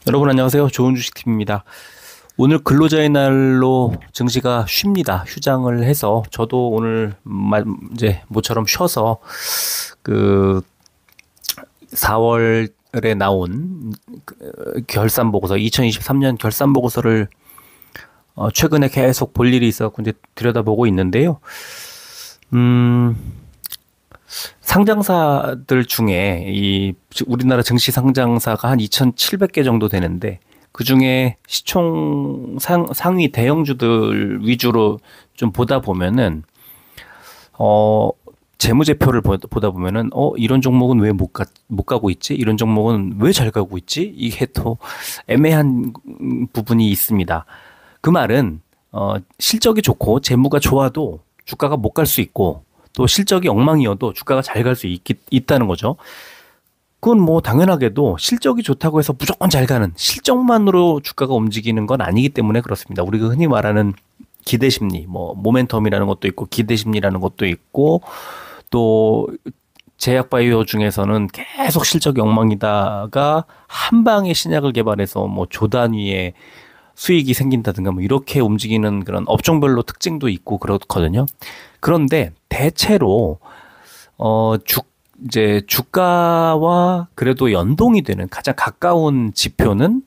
여러분 안녕하세요. 좋은 주식팀입니다. 오늘 근로자의 날로 증시가 쉽니다. 휴장을 해서 저도 오늘 이제 모처럼 쉬어서 그 4월에 나온 결산 보고서 2023년 결산 보고서를 최근에 계속 볼 일이 있어서 이제 들여다보고 있는데요. 음, 상장사들 중에 이 우리나라 증시 상장사가 한 2,700개 정도 되는데 그 중에 시총 상위 대형주들 위주로 좀 보다 보면은 재무제표를 보다 보면은 이런 종목은 왜 못 가고 있지? 이런 종목은 왜 잘 가고 있지? 이게 또 애매한 부분이 있습니다. 그 말은 실적이 좋고 재무가 좋아도 주가가 못 갈 수 있고 또 실적이 엉망이어도 주가가 잘 갈 수 있다는 거죠. 그건 뭐 당연하게도 실적이 좋다고 해서 무조건 잘 가는 실적만으로 주가가 움직이는 건 아니기 때문에 그렇습니다. 우리가 흔히 말하는 기대심리, 뭐 모멘텀이라는 것도 있고 기대심리라는 것도 있고 또 제약바이오 중에서는 계속 실적이 엉망이다가 한 방에 신약을 개발해서 뭐 조 단위의 수익이 생긴다든가 뭐 이렇게 움직이는 그런 업종별로 특징도 있고 그렇거든요. 그런데 대체로 이제 주가와 그래도 연동이 되는 가장 가까운 지표는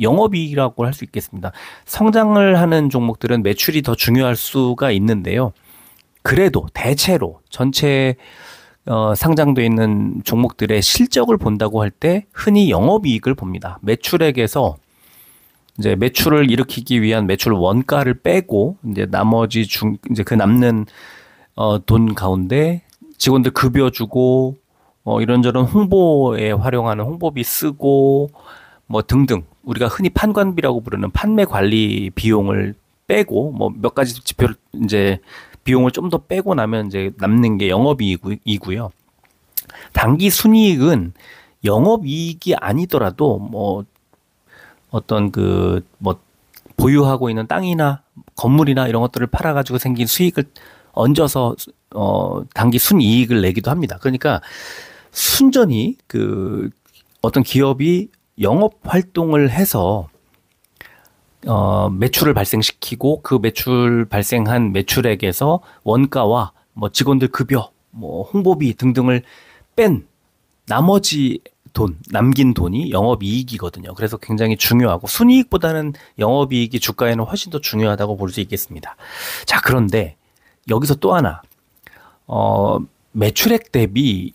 영업이익이라고 할 수 있겠습니다. 성장을 하는 종목들은 매출이 더 중요할 수가 있는데요. 그래도 대체로 전체 상장돼 있는 종목들의 실적을 본다고 할 때 흔히 영업이익을 봅니다. 매출액에서 이제 매출을 일으키기 위한 매출 원가를 빼고 이제 나머지 이제 그 남는 돈 가운데 직원들 급여 주고 이런저런 홍보에 활용하는 홍보비 쓰고 뭐 등등 우리가 흔히 판관비라고 부르는 판매 관리 비용을 빼고 뭐 몇 가지 지표를 이제 비용을 좀 더 빼고 나면 이제 남는 게 영업이익이고요. 단기 순이익은 영업이익이 아니더라도 뭐 어떤 뭐 보유하고 있는 땅이나 건물이나 이런 것들을 팔아가지고 생긴 수익을 얹어서 단기 순이익을 내기도 합니다. 그러니까 순전히 어떤 기업이 영업 활동을 해서 매출을 발생시키고 그 매출 발생한 매출액에서 원가와 뭐 직원들 급여, 뭐 홍보비 등등을 뺀 나머지 남긴 돈이 영업이익이거든요. 그래서 굉장히 중요하고 순이익보다는 영업이익이 주가에는 훨씬 더 중요하다고 볼 수 있겠습니다. 자, 그런데 여기서 또 하나 매출액 대비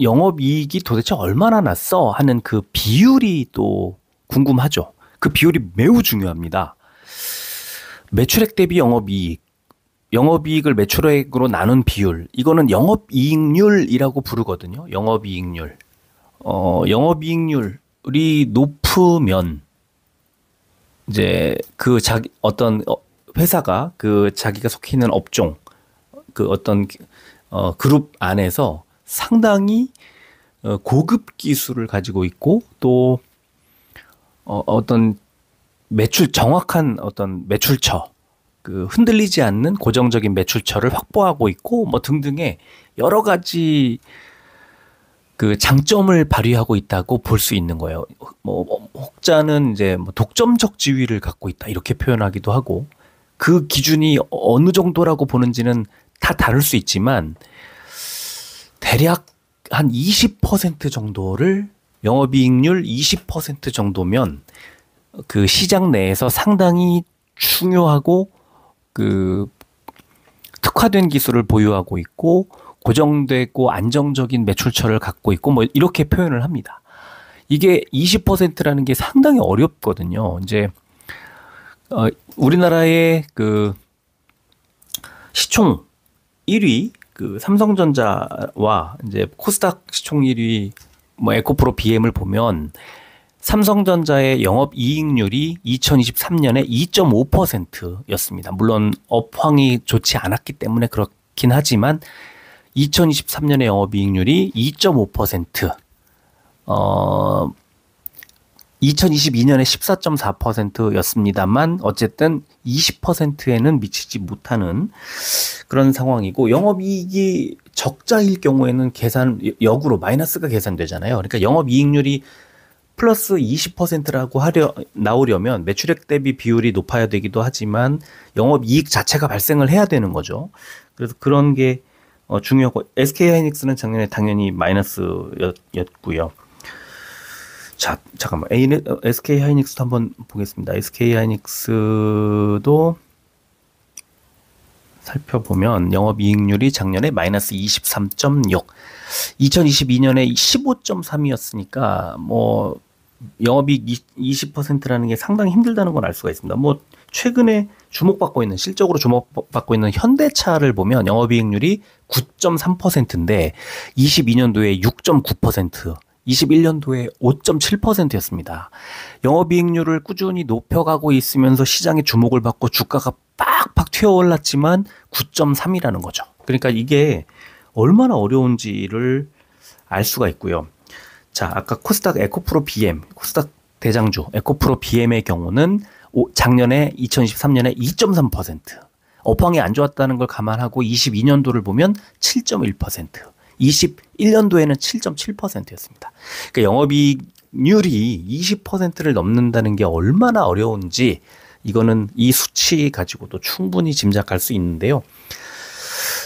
영업이익이 도대체 얼마나 났어 하는 그 비율이 또 궁금하죠. 그 비율이 매우 중요합니다. 매출액 대비 영업이익을 매출액으로 나눈 비율, 이거는 영업이익률이라고 부르거든요. 영업이익률. 영업이익률이 높으면 이제 어떤 회사가 자기가 속해 있는 업종 어떤 그룹 안에서 상당히 고급 기술을 가지고 있고 또 어떤 정확한 어떤 매출처 흔들리지 않는 고정적인 매출처를 확보하고 있고 뭐 등등의 여러 가지 장점을 발휘하고 있다고 볼 수 있는 거예요. 뭐 혹자는 이제 뭐 독점적 지위를 갖고 있다 이렇게 표현하기도 하고 그 기준이 어느 정도라고 보는지는 다 다를 수 있지만 대략 한 20% 정도를 영업이익률 20% 정도면 그 시장 내에서 상당히 중요하고 특화된 기술을 보유하고 있고 고정되고 안정적인 매출처를 갖고 있고 뭐 이렇게 표현을 합니다. 이게 20%라는 게 상당히 어렵거든요. 이제 우리나라의 시총 1위 삼성전자와 이제 코스닥 시총 1위 뭐 에코프로 BM을 보면 삼성전자의 영업이익률이 2023년에 2.5%였습니다. 물론 업황이 좋지 않았기 때문에 그렇긴 하지만 2023년의 영업이익률이 2.5%, 2022년에 14.4%였습니다만 어쨌든 20%에는 미치지 못하는 그런 상황이고 영업이익이 적자일 경우에는 역으로 마이너스가 계산되잖아요. 그러니까 영업이익률이 플러스 20%라고 나오려면 매출액 대비 비율이 높아야 되기도 하지만 영업이익 자체가 발생을 해야 되는 거죠. 그래서 그런 게 중요하고, SK하이닉스는 작년에 당연히 마이너스였고요. 자, 잠깐만. SK하이닉스도 한번 보겠습니다. SK하이닉스도 살펴보면 영업이익률이 작년에 마이너스 23.6, 2022년에 15.3이었으니까 뭐 영업이익 20%라는 게 상당히 힘들다는 걸 알 수가 있습니다. 뭐 최근에 실적으로 주목받고 있는 현대차를 보면 영업이익률이 9.3%인데 22년도에 6.9%, 21년도에 5.7%였습니다. 영업이익률을 꾸준히 높여가고 있으면서 시장의 주목을 받고 주가가 팍팍 튀어올랐지만 9.3이라는 거죠. 그러니까 이게 얼마나 어려운지를 알 수가 있고요. 자, 아까 코스닥 에코프로 BM, 코스닥 대장주 에코프로 BM의 경우는 작년에 2023년에 2.3%, 업황이 안 좋았다는 걸 감안하고 22년도를 보면 7.1%, 21년도에는 7.7%였습니다. 그러니까 영업이익률이 20%를 넘는다는 게 얼마나 어려운지 이거는 이 수치 가지고도 충분히 짐작할 수 있는데요.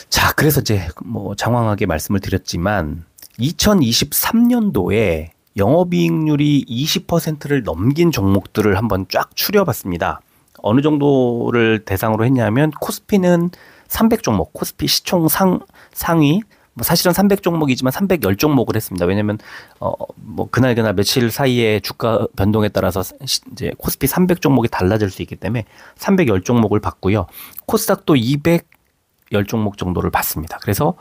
자, 그래서 이제 뭐 장황하게 말씀을 드렸지만 2023년도에 영업이익률이 20%를 넘긴 종목들을 한번 쫙 추려봤습니다. 어느 정도를 대상으로 했냐면 코스피는 300종목, 코스피 시총 상위, 뭐 사실은 300종목이지만 310종목을 했습니다. 왜냐면 뭐 그날 며칠 사이에 주가 변동에 따라서 이제 코스피 300종목이 달라질 수 있기 때문에 310종목을 봤고요. 코스닥도 210종목 정도를 봤습니다. 그래서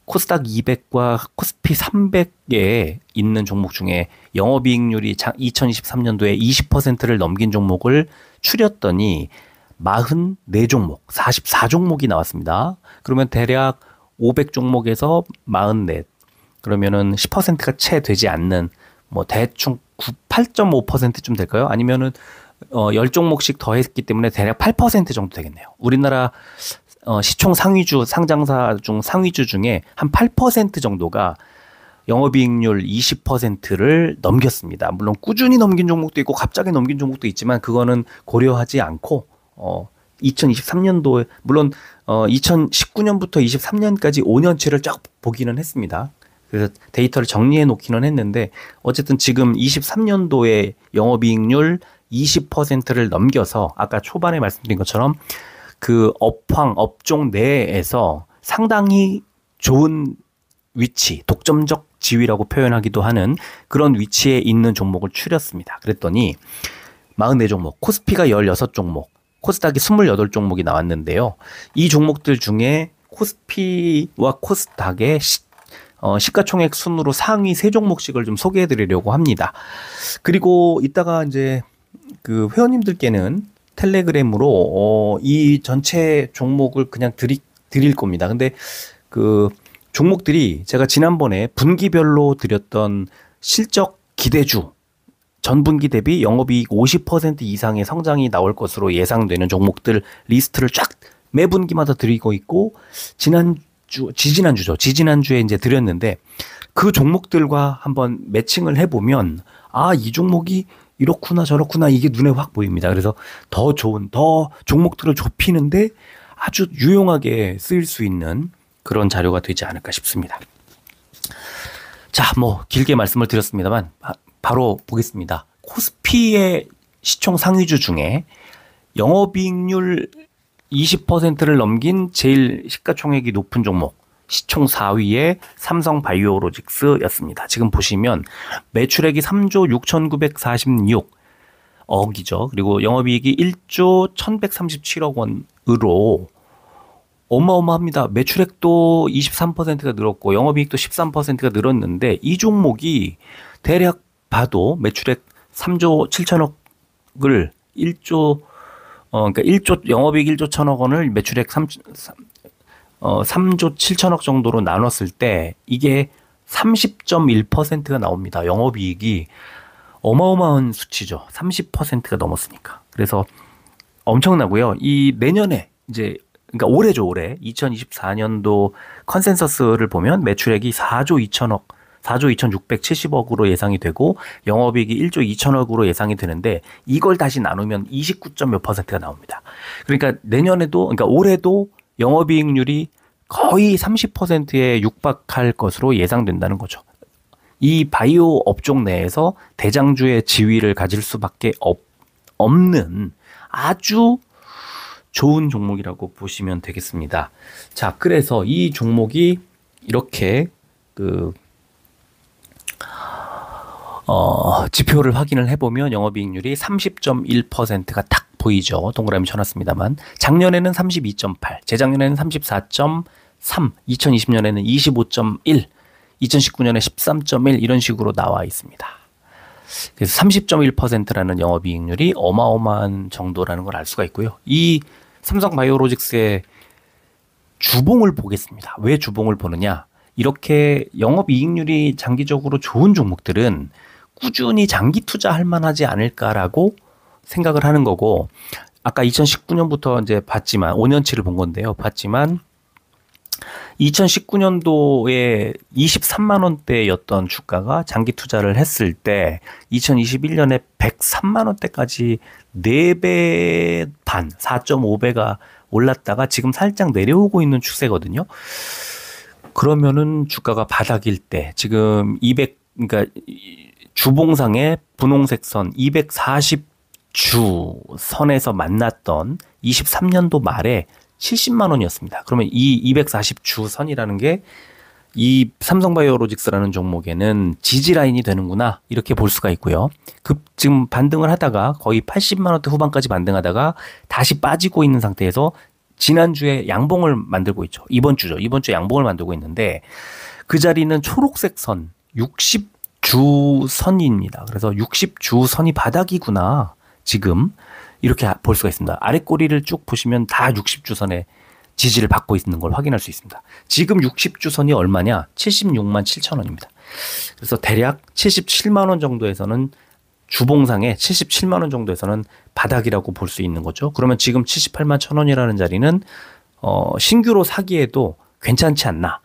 코스닥 200과 코스피 300에 있는 종목 중에 영업이익률이 2023년도에 20%를 넘긴 종목을 추렸더니 44종목, 44종목이 나왔습니다. 그러면 대략 500종목에서 44, 그러면은 10%가 채 되지 않는, 뭐 대충 8.5%쯤 될까요? 아니면은 10종목씩 더했기 때문에 대략 8% 정도 되겠네요. 우리나라 시총 상위주, 상장사 중 상위주 중에 한 8% 정도가 영업이익률 20%를 넘겼습니다. 물론 꾸준히 넘긴 종목도 있고 갑자기 넘긴 종목도 있지만 그거는 고려하지 않고 2023년도에 물론 2019년부터 23년까지 5년치를 쫙 보기는 했습니다. 그래서 데이터를 정리해 놓기는 했는데 어쨌든 지금 23년도에 영업이익률 20%를 넘겨서 아까 초반에 말씀드린 것처럼 그 업종 내에서 상당히 좋은 위치, 독점적 지위라고 표현하기도 하는 그런 위치에 있는 종목을 추렸습니다. 그랬더니 44종목, 코스피가 16종목, 코스닥이 28종목이 나왔는데요. 이 종목들 중에 코스피와 코스닥의 시가총액 순으로 상위 3종목씩을 좀 소개해 드리려고 합니다. 그리고 이따가 이제 그 회원님들께는 텔레그램으로 이 전체 종목을 그냥 드릴 겁니다. 근데 그 종목들이 제가 지난번에 분기별로 드렸던 실적 기대주, 전분기 대비 영업이익 50% 이상의 성장이 나올 것으로 예상되는 종목들 리스트를 쫙 매 분기마다 드리고 있고, 지지난주에 이제 드렸는데 그 종목들과 한번 매칭을 해보면 이 종목이 이렇구나 저렇구나 이게 눈에 확 보입니다. 그래서 더 좋은, 더 종목들을 좁히는데 아주 유용하게 쓰일 수 있는 그런 자료가 되지 않을까 싶습니다. 자, 뭐 길게 말씀을 드렸습니다만 바로 보겠습니다. 코스피의 시총 상위주 중에 영업이익률 20%를 넘긴 제일 시가총액이 높은 종목, 시총 4위의 삼성바이오로직스였습니다. 지금 보시면 매출액이 3조 6,946억이죠. 그리고 영업이익이 1조 1,137억 원으로 어마어마합니다. 매출액도 23%가 늘었고 영업이익도 13%가 늘었는데 이 종목이 대략 봐도 매출액 3조 7천억을 1조 그러니까 1조 영업이익 1조 1천억 원을 매출액 3조 7천억 정도로 나눴을 때 이게 30.1%가 나옵니다. 영업이익이 어마어마한 수치죠. 30%가 넘었으니까. 그래서 엄청나고요. 이 내년에 이제 그러니까 올해죠, 올해 2024년도 컨센서스를 보면 매출액이 4조 2천억 4조 2,670억으로 예상이 되고 영업이익이 1조 2천억으로 예상이 되는데 이걸 다시 나누면 29점 몇 %가 나옵니다. 그러니까 내년에도 그러니까 올해도 영업이익률이 거의 30%에 육박할 것으로 예상된다는 거죠. 이 바이오 업종 내에서 대장주의 지위를 가질 수밖에 없는 아주 좋은 종목이라고 보시면 되겠습니다. 자, 그래서 이 종목이 이렇게 지표를 확인을 해보면 영업이익률이 30.1%가 딱 보이죠. 동그라미 쳐놨습니다만 작년에는 32.8, 재작년에는 34.3, 2020년에는 25.1, 2019년에 13.1 이런 식으로 나와 있습니다. 그래서 30.1%라는 영업이익률이 어마어마한 정도라는 걸 알 수가 있고요. 이 삼성바이오로직스의 주봉을 보겠습니다. 왜 주봉을 보느냐? 이렇게 영업이익률이 장기적으로 좋은 종목들은 꾸준히 장기 투자할 만하지 않을까라고 생각을 하는 거고, 아까 2019년부터 이제 봤지만 5년치를 본 건데요. 봤지만 2019년도에 23만 원대였던 주가가 장기 투자를 했을 때 2021년에 103만 원대까지 4배 반, 4.5배가 올랐다가 지금 살짝 내려오고 있는 추세거든요. 그러면은 주가가 바닥일 때 지금 그러니까 주봉상의 분홍색 선 240주 선에서 만났던 23년도 말에 70만 원이었습니다. 그러면 이 240주 선이라는 게 이 삼성바이오로직스라는 종목에는 지지 라인이 되는구나 이렇게 볼 수가 있고요. 지금 반등을 하다가 거의 80만 원대 후반까지 반등하다가 다시 빠지고 있는 상태에서 지난주에 양봉을 만들고 있죠. 이번 주에 양봉을 만들고 있는데 그 자리는 초록색 선 60주 선입니다. 그래서 60주 선이 바닥이구나 지금 이렇게 볼 수가 있습니다. 아래 꼬리를 쭉 보시면 다 60주 선에 지지를 받고 있는 걸 확인할 수 있습니다. 지금 60주 선이 얼마냐? 76만 7천 원입니다. 그래서 대략 77만 원 정도에서는 주봉상에 77만 원 정도에서는 바닥이라고 볼 수 있는 거죠. 그러면 지금 78만 1천 원이라는 자리는 신규로 사기에도 괜찮지 않나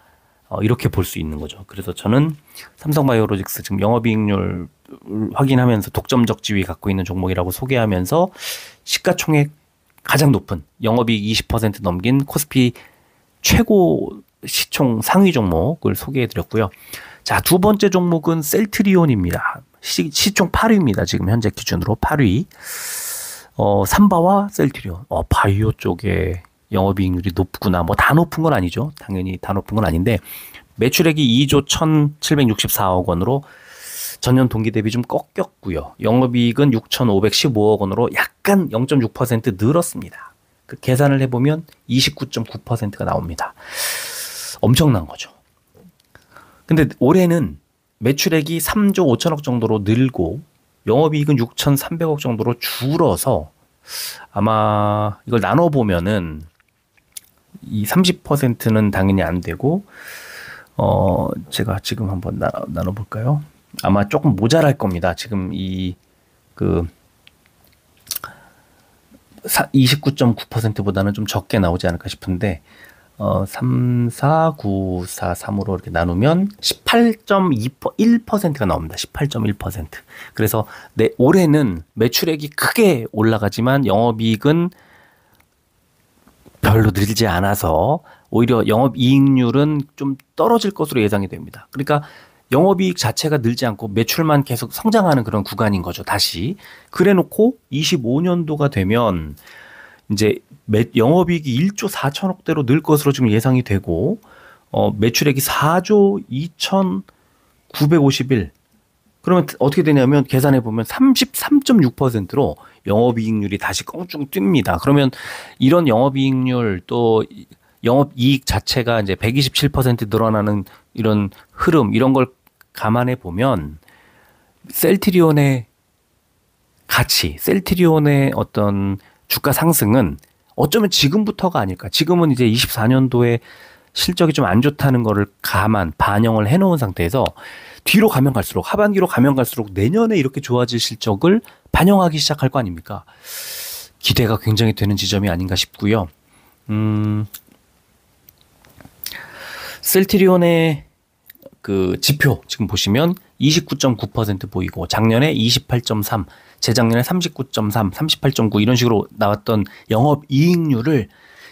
이렇게 볼 수 있는 거죠. 그래서 저는 삼성바이오로직스 지금 영업이익률 확인하면서 독점적 지위 갖고 있는 종목이라고 소개하면서 시가총액 가장 높은 영업이익 20% 넘긴 코스피 최고 시총 상위 종목을 소개해드렸고요. 자, 두 번째 종목은 셀트리온입니다. 시총 8위입니다. 지금 현재 기준으로 8위. 삼바와 셀트리온. 바이오 쪽에 영업이익률이 높구나. 뭐 다 높은 건 아니죠. 당연히 다 높은 건 아닌데 매출액이 2조 1,764억 원으로 전년 동기 대비 좀 꺾였고요. 영업이익은 6,515억 원으로 약간 0.6% 늘었습니다. 그 계산을 해보면 29.9%가 나옵니다. 엄청난 거죠. 근데 올해는 매출액이 3조 5천억 정도로 늘고 영업이익은 6,300억 정도로 줄어서 아마 이걸 나눠보면은 이 30%는 당연히 안 되고 제가 지금 한번 나눠볼까요? 아마 조금 모자랄 겁니다. 지금 29.9%보다는 좀 적게 나오지 않을까 싶은데 3, 4, 9, 4, 3으로 이렇게 나누면 18.1%가 나옵니다. 18.1%. 그래서 올해는 매출액이 크게 올라가지만 영업이익은 별로 늘지 않아서 오히려 영업이익률은 좀 떨어질 것으로 예상이 됩니다. 그러니까 영업이익 자체가 늘지 않고 매출만 계속 성장하는 그런 구간인 거죠. 다시. 그래놓고 25년도가 되면 이제 영업이익이 1조 4천억대로 늘 것으로 지금 예상이 되고 매출액이 4조 2,951. 그러면 어떻게 되냐면 계산해 보면 33.6%로 영업이익률이 다시 껑충 뜁니다. 그러면 이런 영업이익률 또 영업이익 자체가 이제 127% 늘어나는 이런 흐름 이런 걸 감안해 보면 셀트리온의 가치, 셀트리온의 어떤 주가 상승은 어쩌면 지금부터가 아닐까. 지금은 이제 24년도에 실적이 좀 안 좋다는 거를 반영을 해놓은 상태에서 뒤로 가면 갈수록 하반기로 가면 갈수록 내년에 이렇게 좋아질 실적을 반영하기 시작할 거 아닙니까? 기대가 굉장히 되는 지점이 아닌가 싶고요. 셀트리온의 그 지표 지금 보시면 29.9% 보이고 작년에 28.3, 재작년에 39.3, 38.9 이런 식으로 나왔던 영업이익률을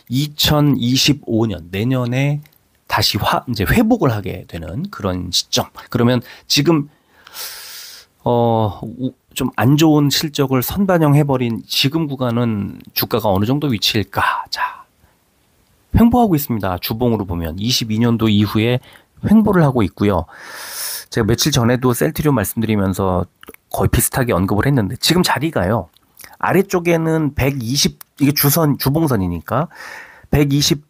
2025년 내년에 다시 이제 회복을 하게 되는 그런 시점. 그러면 지금 좀 안 좋은 실적을 선반영해버린 지금 구간은 주가가 어느 정도 위치일까? 자, 횡보하고 있습니다. 주봉으로 보면 22년도 이후에 횡보를 하고 있고요. 제가 며칠 전에도 셀트리온 말씀드리면서 거의 비슷하게 언급을 했는데 지금 자리가요. 아래쪽에는 120, 이게 주봉선이니까 120주선,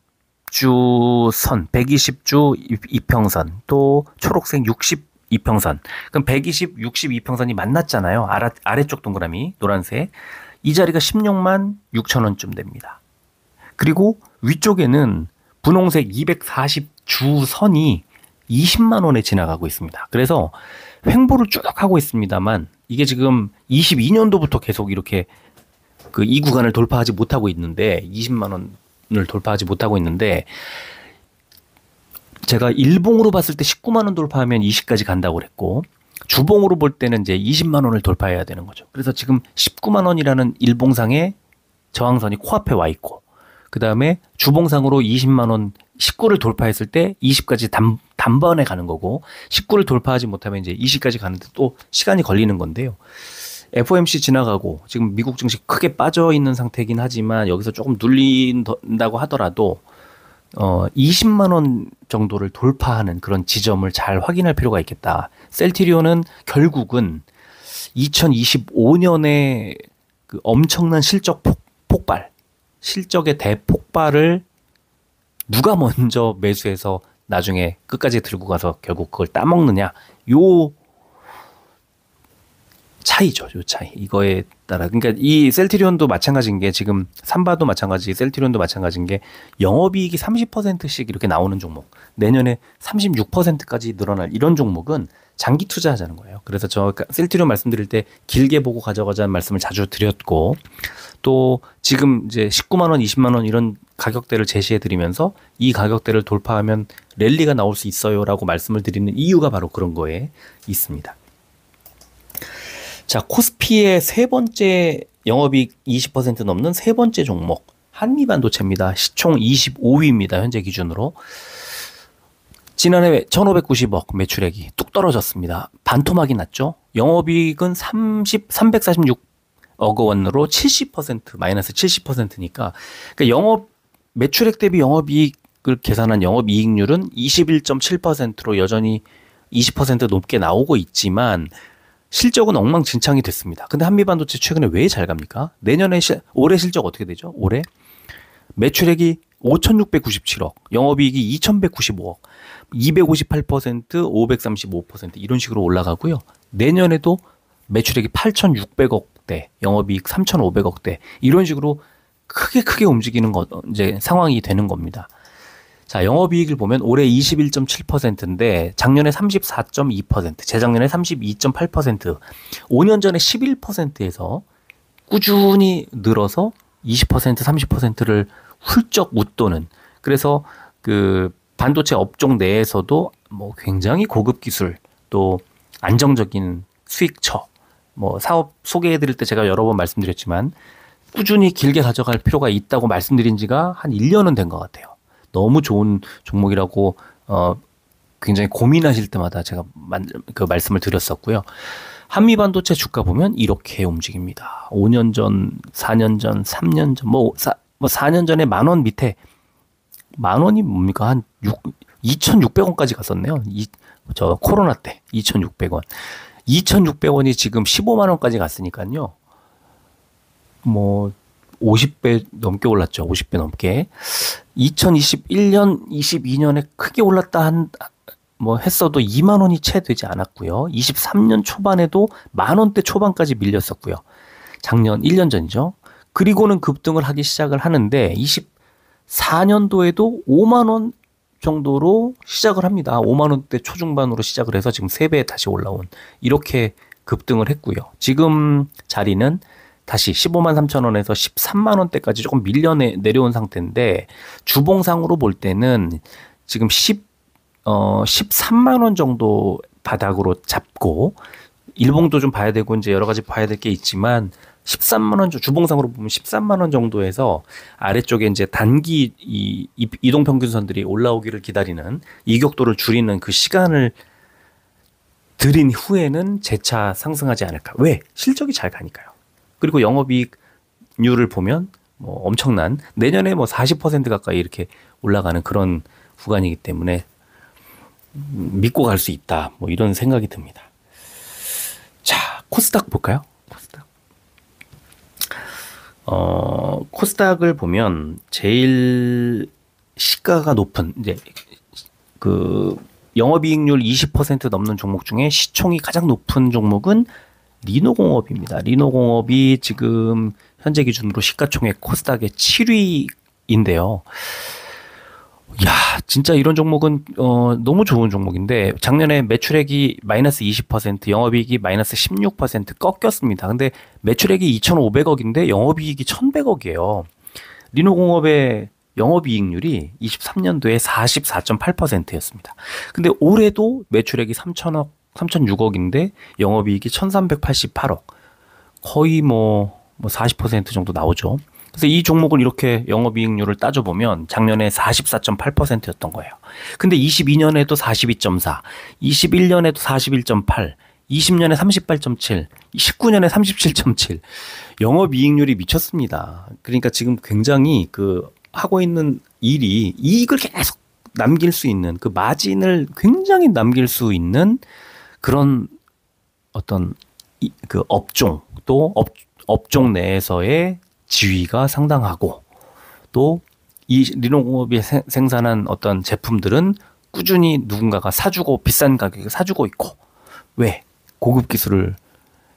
120주 이평선, 또 초록색 60 이평선. 그럼 120, 60 이평선이 만났잖아요. 아래쪽 동그라미 노란색. 이 자리가 16만 6천 원쯤 됩니다. 그리고 위쪽에는 분홍색 240주 선이 20만 원에 지나가고 있습니다. 그래서 횡보를 쭉 하고 있습니다만 이게 지금 22년도부터 계속 이렇게 이 구간을 돌파하지 못하고 있는데 20만 원을 돌파하지 못하고 있는데 제가 일봉으로 봤을 때 19만 원 돌파하면 20까지 간다고 그랬고 주봉으로 볼 때는 이제 20만 원을 돌파해야 되는 거죠. 그래서 지금 19만 원이라는 일봉상의 저항선이 코앞에 와 있고 그 다음에 주봉상으로 20만 원 19를 돌파했을 때 20까지 단번에 가는 거고 19를 돌파하지 못하면 이제 20까지 가는데 또 시간이 걸리는 건데요. FOMC 지나가고 지금 미국 증시 크게 빠져 있는 상태이긴 하지만 여기서 조금 눌린다고 하더라도 20만 원 정도를 돌파하는 그런 지점을 잘 확인할 필요가 있겠다. 셀트리온은 결국은 2025년에 그 엄청난 실적 폭발, 실적의 대폭발을 누가 먼저 매수해서 나중에 끝까지 들고 가서 결국 그걸 따먹느냐. 요 차이죠. 요 차이. 이거에 따라. 그러니까 이 셀트리온도 마찬가지인 게 지금 삼바도 마찬가지, 셀트리온도 마찬가지인 게 영업이익이 30%씩 이렇게 나오는 종목. 내년에 36%까지 늘어날 이런 종목은 장기 투자하자는 거예요. 그래서 저 셀트리온 말씀드릴 때 길게 보고 가져가자는 말씀을 자주 드렸고 또 지금 이제 19만 원, 20만 원 이런 가격대를 제시해 드리면서 이 가격대를 돌파하면 랠리가 나올 수 있어요라고 말씀을 드리는 이유가 바로 그런 거에 있습니다. 자, 코스피의 세 번째 영업이익 20% 넘는 세 번째 종목 한미반도체입니다. 시총 25위입니다. 현재 기준으로. 지난해 1,590억 매출액이 뚝 떨어졌습니다. 반토막이 났죠. 영업이익은 346억 원으로 70% 마이너스 70%니까 그러니까 영업 매출액 대비 영업이익을 계산한 영업이익률은 21.7%로 여전히 20% 높게 나오고 있지만 실적은 엉망진창이 됐습니다. 근데 한미반도체 최근에 왜 잘 갑니까? 올해 실적 어떻게 되죠? 올해 매출액이 5,697억, 영업이익이 2,195억, 258%, 535% 이런 식으로 올라가고요. 내년에도 매출액이 8,600억대, 영업이익 3,500억대 이런 식으로 크게 움직이는 이제 상황이 되는 겁니다. 자, 영업이익을 보면 올해 21.7%인데 작년에 34.2%, 재작년에 32.8%, 5년 전에 11%에서 꾸준히 늘어서 20%, 30%를 훌쩍 웃도는 그래서 그 반도체 업종 내에서도 뭐 굉장히 고급 기술 또 안정적인 수익처 뭐 사업 소개해 드릴 때 제가 여러 번 말씀드렸지만 꾸준히 길게 가져갈 필요가 있다고 말씀드린 지가 한 1년은 된 것 같아요. 너무 좋은 종목이라고 굉장히 고민하실 때마다 제가 그 말씀을 드렸었고요. 한미반도체 주가 보면 이렇게 움직입니다. 5년 전, 4년 전, 3년 전, 4년 전에 10,000원 밑에 10,000원이 뭡니까? 한 2,600원까지 갔었네요. 저 코로나 때 2,600원. 2,600원이 지금 15만 원까지 갔으니까요. 뭐 50배 넘게 올랐죠. 50배 넘게. 2021년, 22년에 크게 올랐다 했어도 2만 원이 채 되지 않았고요. 23년 초반에도 10,000원대 초반까지 밀렸었고요. 작년 1년 전이죠. 그리고는 급등을 하기 시작을 하는데 24년도에도 5만 원 정도로 시작을 합니다. 5만 원대 초중반으로 시작을 해서 지금 3배 다시 올라온 이렇게 급등을 했고요. 지금 자리는 다시 15만 3천 원에서 13만 원대까지 조금 밀려 내려온 상태인데 주봉상으로 볼 때는 지금 13만 원 정도 바닥으로 잡고 일봉도 좀 봐야 되고 이제 여러 가지 봐야 될 게 있지만 13만 원 주봉상으로 보면 13만 원 정도에서 아래쪽에 이제 단기 이동 평균선들이 올라오기를 기다리는 이격도를 줄이는 그 시간을 들인 후에는 재차 상승하지 않을까. 왜? 실적이 잘 가니까요. 그리고 영업이익률을 보면 뭐 엄청난 내년에 뭐 40% 가까이 이렇게 올라가는 그런 구간이기 때문에 믿고 갈 수 있다. 뭐 이런 생각이 듭니다. 자, 코스닥 볼까요? 코스닥. 코스닥을 보면 제일 시가가 높은 이제 그 영업이익률 20% 넘는 종목 중에 시총이 가장 높은 종목은 리노공업입니다. 리노공업이 지금 현재 기준으로 시가총액 코스닥의 7위인데요. 야, 진짜 이런 종목은 너무 좋은 종목인데 작년에 매출액이 마이너스 20%, 영업이익이 마이너스 16% 꺾였습니다. 근데 매출액이 2,500억인데 영업이익이 1,100억이에요. 리노공업의 영업이익률이 23년도에 44.8%였습니다. 근데 올해도 매출액이 3,006억인데 영업이익이 1,388억. 거의 뭐 40% 정도 나오죠. 그래서 이 종목은 이렇게 영업이익률을 따져보면 작년에 44.8%였던 거예요. 근데 22년에도 42.4, 21년에도 41.8, 20년에 38.7, 19년에 37.7. 영업이익률이 미쳤습니다. 그러니까 지금 굉장히 그 하고 있는 일이 이익을 계속 남길 수 있는 그 마진을 굉장히 남길 수 있는 그런 어떤 그 업종 또 업종 내에서의 지위가 상당하고 또 이 리노공업이 생산한 어떤 제품들은 꾸준히 누군가가 사주고 비싼 가격에 사주고 있고 왜? 고급 기술을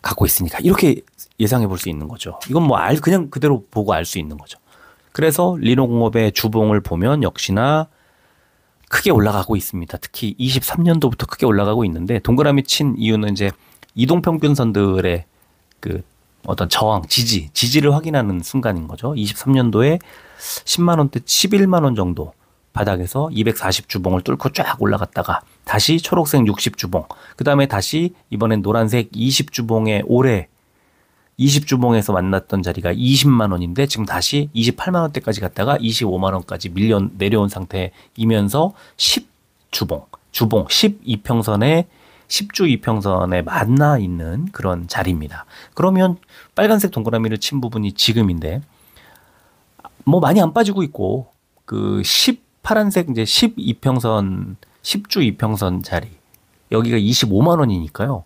갖고 있으니까 이렇게 예상해 볼 수 있는 거죠. 이건 뭐 그냥 그대로 보고 알 수 있는 거죠. 그래서 리노공업의 주봉을 보면 역시나 크게 올라가고 있습니다. 특히 23년도부터 크게 올라가고 있는데 동그라미 친 이유는 이제 이동평균선들의 그 어떤 저항, 지지를 확인하는 순간인 거죠. 23년도에 10만 원대 11만 원 정도 바닥에서 240주봉을 뚫고 쫙 올라갔다가 다시 초록색 60주봉, 그 다음에 다시 이번엔 노란색 20주봉에 올해 20주봉에서 만났던 자리가 20만 원인데 지금 다시 28만 원대까지 갔다가 25만 원까지 내려온 상태이면서 10주봉, 12평선에 10주 이평선에 만나 있는 그런 자리입니다. 그러면 빨간색 동그라미를 친 부분이 지금인데 뭐 많이 안 빠지고 있고 그 파란색 이제 12평선 10주 이평선 자리 여기가 25만 원이니까요.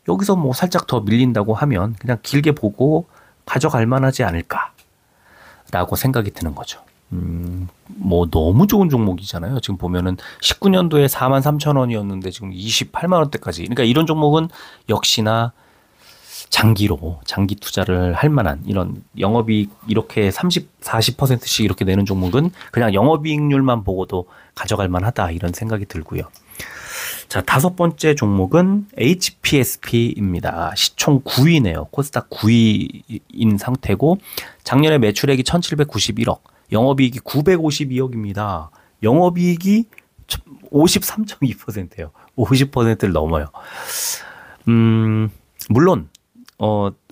여기서 뭐 살짝 더 밀린다고 하면 그냥 길게 보고 가져갈 만하지 않을까라고 생각이 드는 거죠. 뭐 너무 좋은 종목이잖아요. 지금 보면은 19년도에 43,000원이었는데 지금 28만 원대까지. 그러니까 이런 종목은 역시나 장기 투자를 할 만한 이런 영업이익 이렇게 40%씩 이렇게 내는 종목은 그냥 영업이익률만 보고도 가져갈 만하다 이런 생각이 들고요. 자, 다섯 번째 종목은 HPSP입니다. 시총 9위네요. 코스닥 9위인 상태고 작년에 매출액이 1,791억, 영업이익이 952억입니다. 영업이익이 53.2%예요. 50%를 넘어요. 물론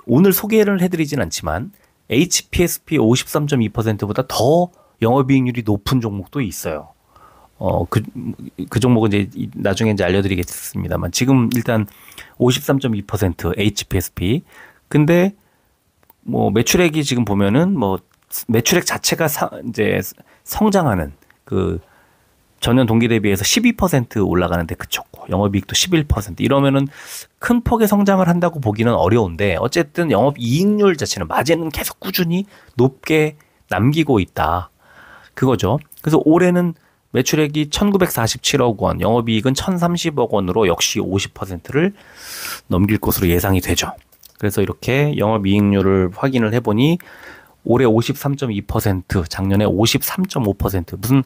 오늘 소개를 해드리진 않지만 HPSP 53.2%보다 더 영업이익률이 높은 종목도 있어요. 그 종목은 이제 나중에 이제 알려드리겠습니다만 지금 일단 53.2% HPSP. 근데 뭐 매출액이 지금 보면은 뭐 매출액 자체가 이제 성장하는 그 전년 동기 대비해서 12% 올라가는데 그쪽 영업이익도 11% 이러면은 큰 폭의 성장을 한다고 보기는 어려운데 어쨌든 영업이익률 자체는 마진은 계속 꾸준히 높게 남기고 있다. 그거죠. 그래서 올해는 매출액이 1,947억 원, 영업이익은 1,030억 원으로 역시 50%를 넘길 것으로 예상이 되죠. 그래서 이렇게 영업이익률을 확인을 해보니 올해 53.2%, 작년에 53.5%, 무슨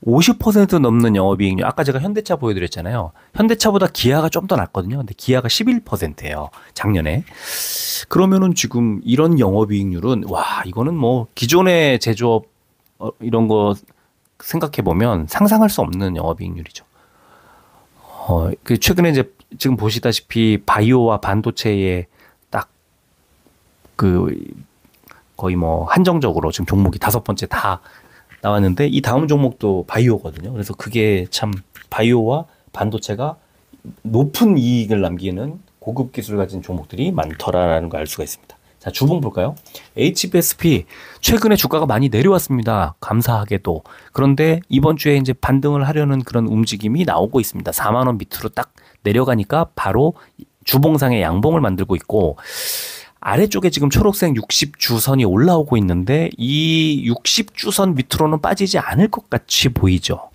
50% 넘는 영업이익률. 아까 제가 현대차 보여드렸잖아요. 현대차보다 기아가 좀 더 낫거든요. 근데 기아가 11%예요. 작년에. 그러면은 지금 이런 영업이익률은 와, 이거는 뭐 기존의 제조업 이런 거 생각해 보면 상상할 수 없는 영업이익률이죠. 그 최근에 이제 지금 보시다시피 바이오와 반도체에 딱 그 거의 뭐 한정적으로 지금 종목이 5번째 다 나왔는데 이 다음 종목도 바이오거든요. 그래서 그게 참 바이오와 반도체가 높은 이익을 남기는 고급 기술을 가진 종목들이 많더라라는 걸 알 수가 있습니다. 자, 주봉 볼까요? HBSP 최근에 주가가 많이 내려왔습니다. 감사하게도. 그런데 이번 주에 이제 반등을 하려는 그런 움직임이 나오고 있습니다. 4만 원 밑으로 딱 내려가니까 바로 주봉상의 양봉을 만들고 있고 아래쪽에 지금 초록색 60주선이 올라오고 있는데 이 60주선 밑으로는 빠지지 않을 것 같이 보이죠.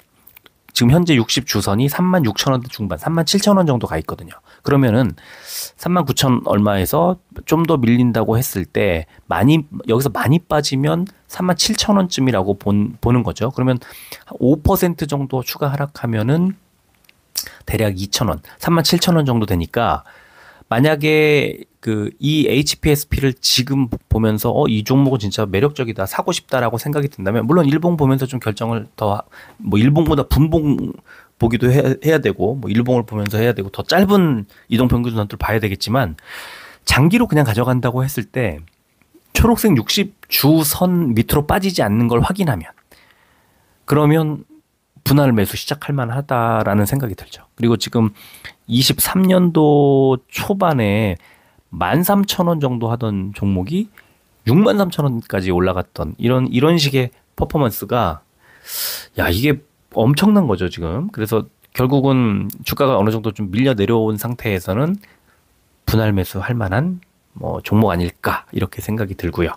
지금 현재 60주선이 36,000원대 중반, 37,000원 정도 가 있거든요. 그러면은 39,000 얼마에서 좀 더 밀린다고 했을 때 여기서 많이 빠지면 37,000원쯤이라고 보는 거죠. 그러면 5% 정도 추가 하락하면은 대략 2,000원, 37,000원 정도 되니까 만약에 이 HPSP를 지금 보면서 이 종목은 진짜 매력적이다, 사고 싶다라고 생각이 든다면 물론 일봉 보면서 좀 결정을 뭐 일봉보다 분봉 보기도 해야 되고 뭐 일봉을 보면서 해야 되고 더 짧은 이동평균선을 봐야 되겠지만 장기로 그냥 가져간다고 했을 때 초록색 60주선 밑으로 빠지지 않는 걸 확인하면 그러면 분할 매수 시작할 만하다라는 생각이 들죠. 그리고 지금 23년도 초반에 13,000원 정도 하던 종목이 63,000원까지 올라갔던 이런 식의 퍼포먼스가 이게 엄청난 거죠, 지금. 그래서 결국은 주가가 어느 정도 좀 밀려 내려온 상태에서는 분할 매수할 만한 뭐 종목 아닐까 이렇게 생각이 들고요.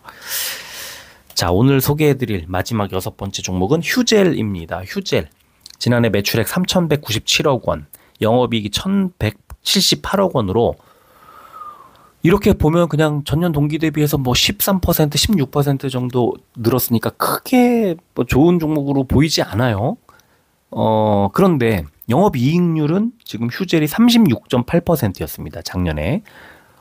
자, 오늘 소개해드릴 마지막 6번째 종목은 휴젤입니다. 휴젤. 지난해 매출액 3,197억 원, 영업이익이 1,178억 원으로 이렇게 보면 그냥 전년 동기 대비해서 뭐 13%, 16% 정도 늘었으니까 크게 뭐 좋은 종목으로 보이지 않아요. 그런데 영업이익률은 지금 휴젤이 36.8%였습니다. 작년에.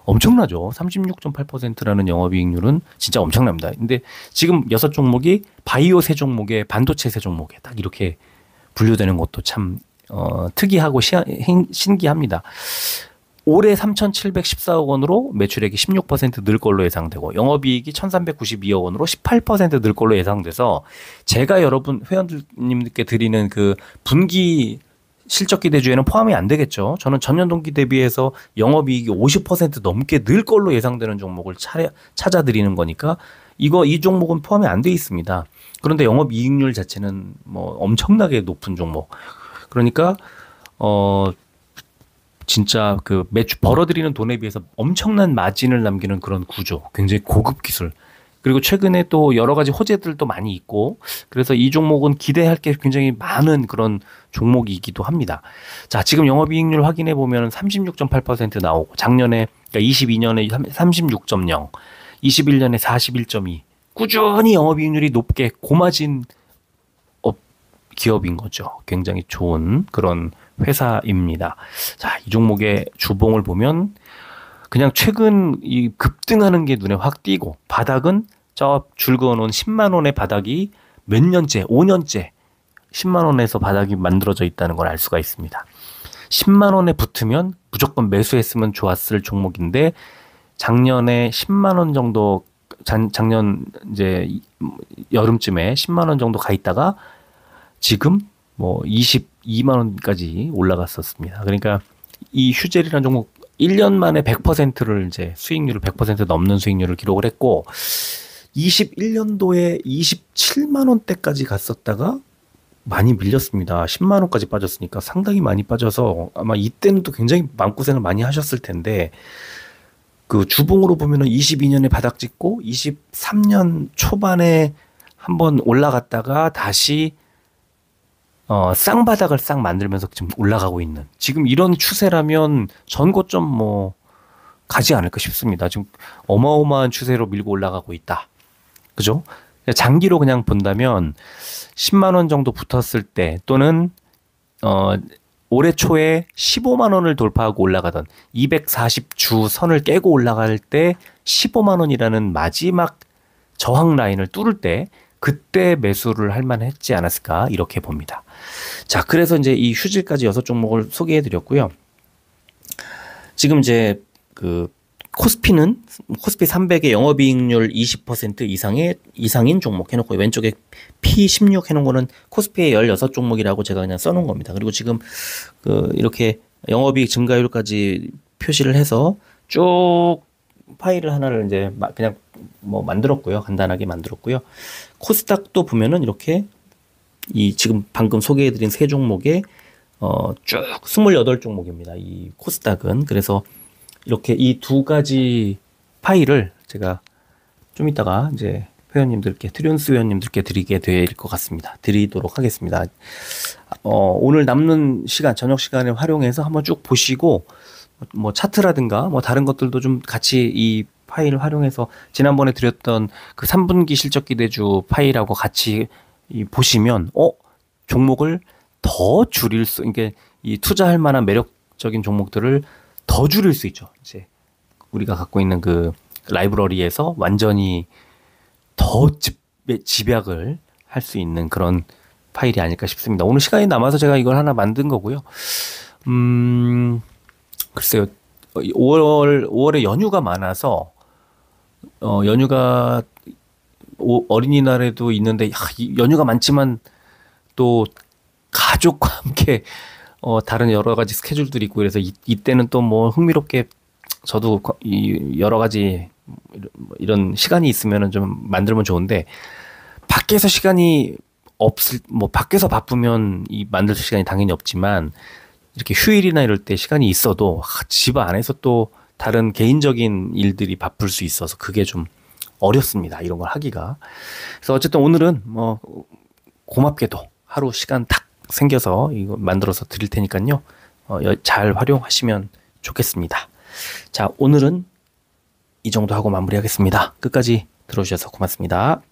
엄청나죠. 36.8%라는 영업이익률은 진짜 엄청납니다. 근데 지금 6종목이 바이오 3종목에 반도체 3종목에 딱 이렇게 분류되는 것도 참 특이하고 신기합니다. 올해 3,714억 원으로 매출액이 16%늘 걸로 예상되고 영업이익이 1,392억 원으로 18%늘 걸로 예상돼서 제가 여러분 회원님들께 드리는 그 분기 실적 기대주에는 포함이 안 되겠죠. 저는 전년 동기 대비해서 영업이익이 50% 넘게 늘 걸로 예상되는 종목을 찾아드리는 거니까 이 종목은 포함이 안 돼 있습니다. 그런데 영업이익률 자체는 뭐 엄청나게 높은 종목. 그러니까 진짜 그 매출 벌어들이는 돈에 비해서 엄청난 마진을 남기는 그런 구조. 굉장히 고급 기술. 그리고 최근에 또 여러 가지 호재들도 많이 있고 그래서 이 종목은 기대할 게 굉장히 많은 그런 종목이기도 합니다. 자, 지금 영업이익률 확인해 보면 36.8% 나오고 작년에 그러니까 22년에 36.0, 21년에 41.2 꾸준히 영업이익률이 높게 고마진 기업인 거죠. 굉장히 좋은 그런 회사입니다. 자, 이 종목의 주봉을 보면 그냥 최근 이 급등하는 게 눈에 확 띄고 바닥은 저 줄 그어놓은 10만 원의 바닥이 몇 년째, 5년째 10만 원에서 바닥이 만들어져 있다는 걸 알 수가 있습니다. 10만 원에 붙으면 무조건 매수했으면 좋았을 종목인데 작년에 10만 원 정도 작년 이제 여름쯤에 10만 원 정도 가 있다가 지금 뭐 22만 원까지 올라갔었습니다. 그러니까 이 휴젤이라는 종목 1년 만에 100%를 이제 수익률을 100% 넘는 수익률을 기록을 했고 21년도에 27만 원대까지 갔었다가 많이 밀렸습니다. 10만 원까지 빠졌으니까 상당히 많이 빠져서 아마 이때는 또 굉장히 마음고생을 많이 하셨을 텐데 그 주봉으로 보면은 22년에 바닥 찍고 23년 초반에 한번 올라갔다가 다시 쌍바닥을 싹 만들면서 지금 올라가고 있는 지금 이런 추세라면 전고점 뭐 가지 않을까 싶습니다. 지금 어마어마한 추세로 밀고 올라가고 있다. 그죠? 장기로 그냥 본다면 10만 원 정도 붙었을 때 또는 올해 초에 15만 원을 돌파하고 올라가던 240주 선을 깨고 올라갈 때 15만 원이라는 마지막 저항 라인을 뚫을 때 그때 매수를 할 만했지 않았을까 이렇게 봅니다. 자, 그래서 이제 이 휴질까지 6종목을 소개해 드렸고요. 지금 이제 그 코스피는 코스피 300의 영업이익률 20% 이상인 종목 해놓고 왼쪽에 P16 해놓은 거는 코스피의 16종목이라고 제가 그냥 써놓은 겁니다. 그리고 지금 그 이렇게 영업이익 증가율까지 표시를 해서 쭉 파일을 하나를 이제 그냥 뭐 만들었고요. 간단하게 만들었고요. 코스닥도 보면은 이렇게 이 지금 방금 소개해드린 세 종목에 쭉 28종목입니다. 이 코스닥은. 그래서 이렇게 이 두 가지 파일을 제가 좀 이따가 이제 트리온스 회원님들께 드리게 될 것 같습니다. 드리도록 하겠습니다. 오늘 남는 시간, 저녁 시간을 활용해서 한번 쭉 보시고, 뭐 차트라든가 뭐 다른 것들도 좀 같이 이 파일을 활용해서 지난번에 드렸던 그 3분기 실적 기대주 파일하고 같이 보시면, 종목을 더 줄일 이게 이 투자할 만한 매력적인 종목들을 더 줄일 수 있죠. 이제 우리가 갖고 있는 그 라이브러리에서 완전히 더 집약을 할 수 있는 그런 파일이 아닐까 싶습니다. 오늘 시간이 남아서 제가 이걸 하나 만든 거고요. 글쎄요. 5월에 연휴가 많아서 연휴가 어린이날에도 있는데 연휴가 많지만 또 가족과 함께 다른 여러 가지 스케줄들이 있고 그래서 이때는 또 뭐 흥미롭게 저도 여러 가지 이런 시간이 있으면은 좀 만들면 좋은데 밖에서 시간이 밖에서 바쁘면 만들 시간이 당연히 없지만 이렇게 휴일이나 이럴 때 시간이 있어도 집 안에서 또 다른 개인적인 일들이 바쁠 수 있어서 그게 좀 어렵습니다. 이런 걸 하기가. 그래서 어쨌든 오늘은 뭐 고맙게도 하루 시간 딱 생겨서 이거 만들어서 드릴 테니까요. 잘 활용하시면 좋겠습니다. 자, 오늘은 이 정도 하고 마무리하겠습니다. 끝까지 들어주셔서 고맙습니다.